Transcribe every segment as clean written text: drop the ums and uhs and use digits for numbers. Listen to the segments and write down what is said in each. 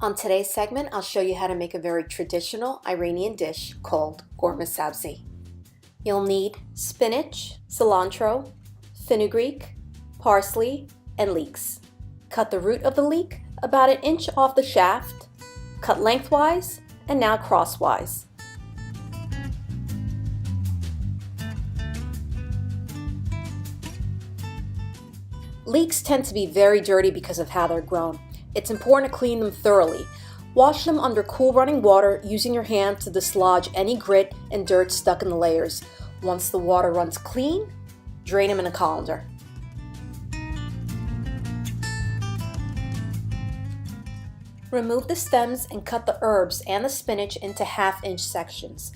On today's segment, I'll show you how to make a very traditional Iranian dish called ghormeh sabzi. You'll need spinach, cilantro, fenugreek, parsley, and leeks. Cut the root of the leek about an inch off the shaft, cut lengthwise and now crosswise. Leeks tend to be very dirty because of how they're grown. It's important to clean them thoroughly. Wash them under cool running water using your hand to dislodge any grit and dirt stuck in the layers. Once the water runs clean, drain them in a colander. Remove the stems and cut the herbs and the spinach into half-inch sections.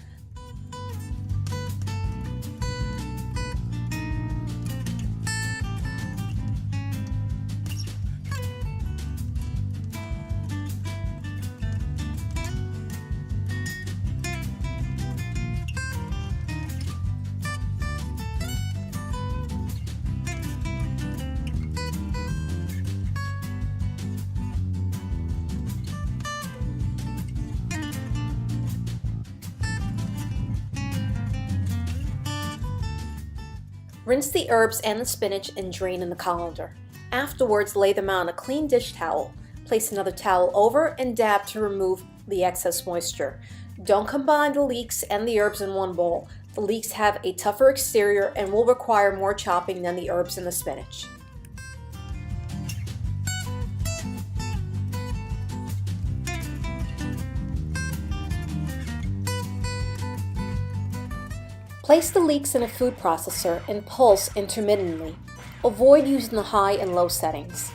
Rinse the herbs and the spinach and drain in the colander. Afterwards, lay them on a clean dish towel. Place another towel over and dab to remove the excess moisture. Don't combine the leeks and the herbs in one bowl. The leeks have a tougher exterior and will require more chopping than the herbs and the spinach. Place the leeks in a food processor and pulse intermittently. Avoid using the high and low settings.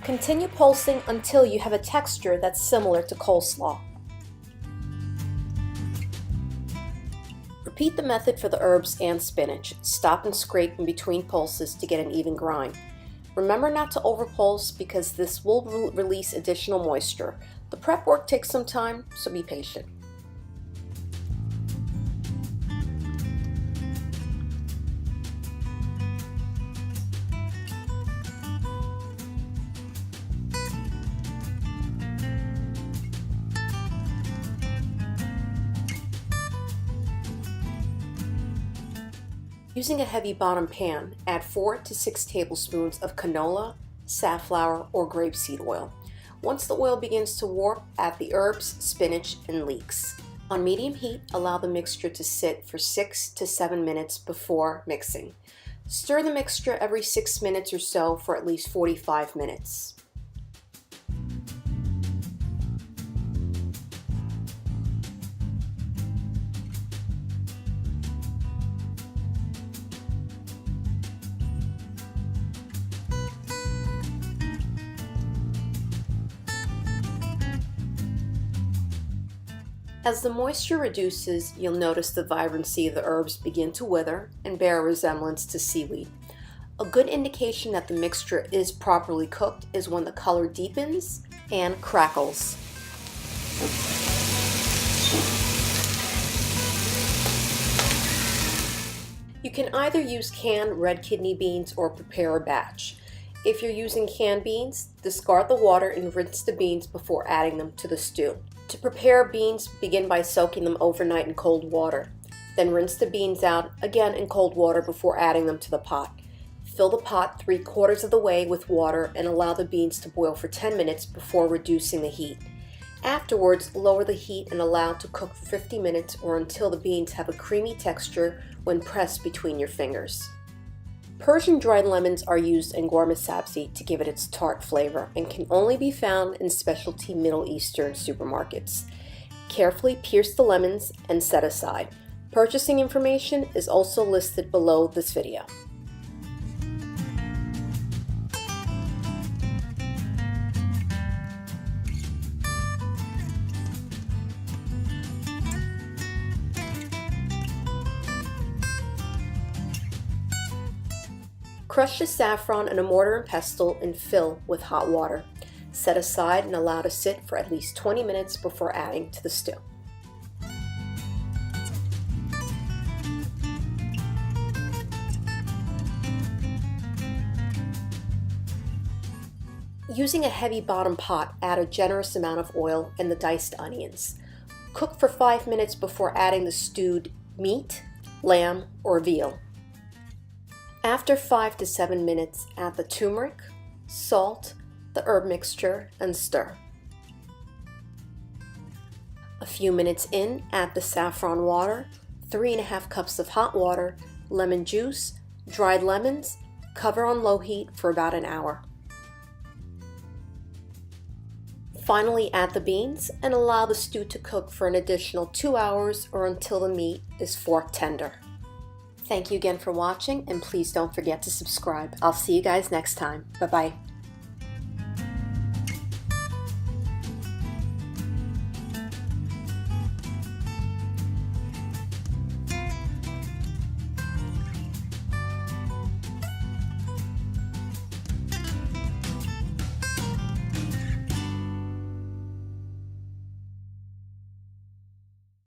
Continue pulsing until you have a texture that's similar to coleslaw. Repeat the method for the herbs and spinach. Stop and scrape in between pulses to get an even grind. Remember not to overpulse because this will release additional moisture. The prep work takes some time, so be patient. Using a heavy bottom pan, add 4 to 6 tablespoons of canola, safflower, or grapeseed oil. Once the oil begins to warp, add the herbs, spinach, and leeks. On medium heat, allow the mixture to sit for 6 to 7 minutes before mixing. Stir the mixture every 6 minutes or so for at least 45 minutes. As the moisture reduces, you'll notice the vibrancy of the herbs begin to wither and bear a resemblance to seaweed. A good indication that the mixture is properly cooked is when the color deepens and crackles. You can either use canned red kidney beans or prepare a batch. If you're using canned beans, discard the water and rinse the beans before adding them to the stew. To prepare beans, begin by soaking them overnight in cold water. Then rinse the beans out again in cold water before adding them to the pot. Fill the pot 3/4 of the way with water and allow the beans to boil for 10 minutes before reducing the heat. Afterwards, lower the heat and allow to cook for 50 minutes or until the beans have a creamy texture when pressed between your fingers. Persian dried lemons are used in ghormeh sabzi to give it its tart flavor and can only be found in specialty Middle Eastern supermarkets. Carefully pierce the lemons and set aside. Purchasing information is also listed below this video. Crush the saffron in a mortar and pestle and fill with hot water. Set aside and allow to sit for at least 20 minutes before adding to the stew. Using a heavy bottom pot, add a generous amount of oil and the diced onions. Cook for 5 minutes before adding the stewed meat, lamb, or veal. After 5 to 7 minutes, add the turmeric, salt, the herb mixture, and stir. A few minutes in, add the saffron water, 3½ cups of hot water, lemon juice, dried lemons, cover on low heat for about an hour. Finally, add the beans and allow the stew to cook for an additional 2 hours or until the meat is fork tender. Thank you again for watching, and please don't forget to subscribe. I'll see you guys next time. Bye-bye.